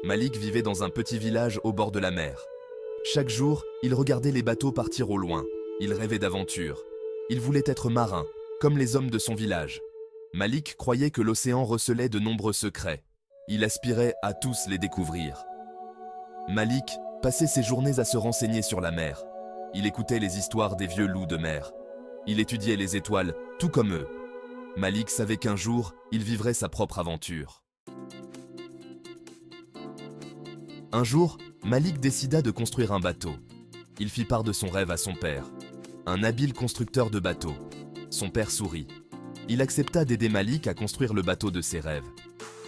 Malik vivait dans un petit village au bord de la mer. Chaque jour, il regardait les bateaux partir au loin. Il rêvait d'aventure. Il voulait être marin, comme les hommes de son village. Malik croyait que l'océan recelait de nombreux secrets. Il aspirait à tous les découvrir. Malik passait ses journées à se renseigner sur la mer. Il écoutait les histoires des vieux loups de mer. Il étudiait les étoiles, tout comme eux. Malik savait qu'un jour, il vivrait sa propre aventure. Un jour, Malik décida de construire un bateau. Il fit part de son rêve à son père, un habile constructeur de bateaux. Son père sourit. Il accepta d'aider Malik à construire le bateau de ses rêves.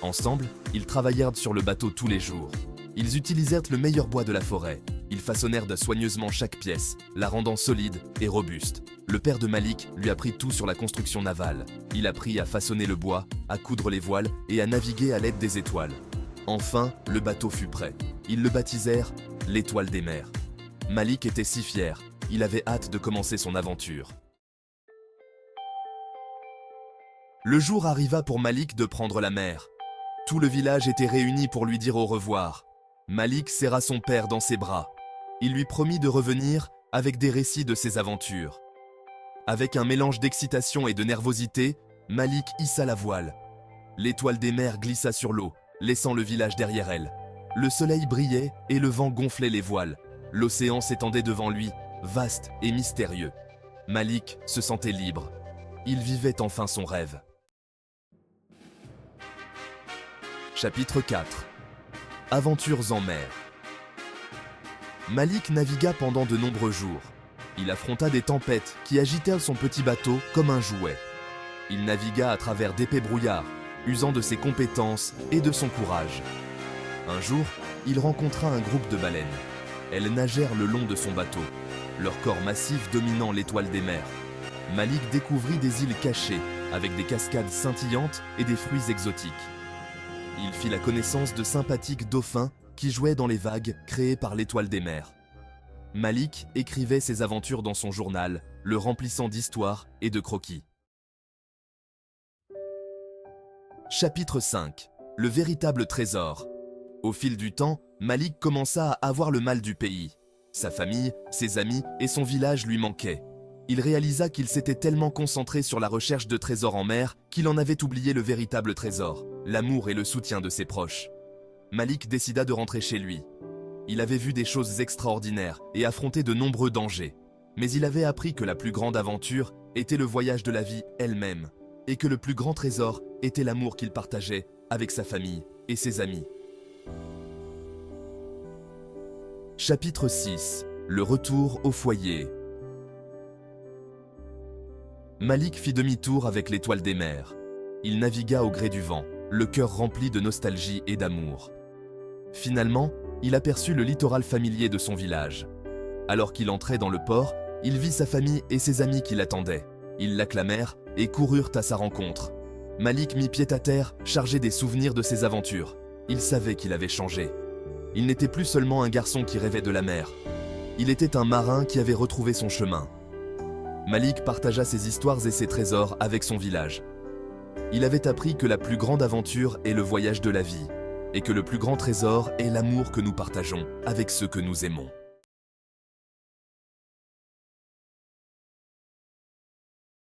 Ensemble, ils travaillèrent sur le bateau tous les jours. Ils utilisèrent le meilleur bois de la forêt. Ils façonnèrent soigneusement chaque pièce, la rendant solide et robuste. Le père de Malik lui apprit tout sur la construction navale. Il apprit à façonner le bois, à coudre les voiles et à naviguer à l'aide des étoiles. Enfin, le bateau fut prêt. Ils le baptisèrent l'Étoile des mers. Malik était si fier, il avait hâte de commencer son aventure. Le jour arriva pour Malik de prendre la mer. Tout le village était réuni pour lui dire au revoir. Malik serra son père dans ses bras. Il lui promit de revenir avec des récits de ses aventures. Avec un mélange d'excitation et de nervosité, Malik hissa la voile. L'Étoile des mers glissa sur l'eau, laissant le village derrière elle. Le soleil brillait et le vent gonflait les voiles. L'océan s'étendait devant lui, vaste et mystérieux. Malik se sentait libre. Il vivait enfin son rêve. Chapitre 4. Aventures en mer. Malik navigua pendant de nombreux jours. Il affronta des tempêtes qui agitèrent son petit bateau comme un jouet. Il navigua à travers d'épais brouillards, usant de ses compétences et de son courage. Un jour, il rencontra un groupe de baleines. Elles nagèrent le long de son bateau, leur corps massif dominant l'Étoile des mers. Malik découvrit des îles cachées, avec des cascades scintillantes et des fruits exotiques. Il fit la connaissance de sympathiques dauphins qui jouaient dans les vagues créées par l'Étoile des mers. Malik écrivait ses aventures dans son journal, le remplissant d'histoires et de croquis. Chapitre 5. Le véritable trésor. Au fil du temps, Malik commença à avoir le mal du pays. Sa famille, ses amis et son village lui manquaient. Il réalisa qu'il s'était tellement concentré sur la recherche de trésors en mer qu'il en avait oublié le véritable trésor, l'amour et le soutien de ses proches. Malik décida de rentrer chez lui. Il avait vu des choses extraordinaires et affronté de nombreux dangers. Mais il avait appris que la plus grande aventure était le voyage de la vie elle-même, et que le plus grand trésor était l'amour qu'il partageait avec sa famille et ses amis. Chapitre 6. Le retour au foyer. Malik fit demi-tour avec l'Étoile des mers. Il navigua au gré du vent, le cœur rempli de nostalgie et d'amour. Finalement, il aperçut le littoral familier de son village. Alors qu'il entrait dans le port, il vit sa famille et ses amis qui l'attendaient. Ils l'acclamèrent et coururent à sa rencontre. Malik mit pied à terre, chargé des souvenirs de ses aventures. Il savait qu'il avait changé. Il n'était plus seulement un garçon qui rêvait de la mer. Il était un marin qui avait retrouvé son chemin. Malik partagea ses histoires et ses trésors avec son village. Il avait appris que la plus grande aventure est le voyage de la vie, et que le plus grand trésor est l'amour que nous partageons avec ceux que nous aimons.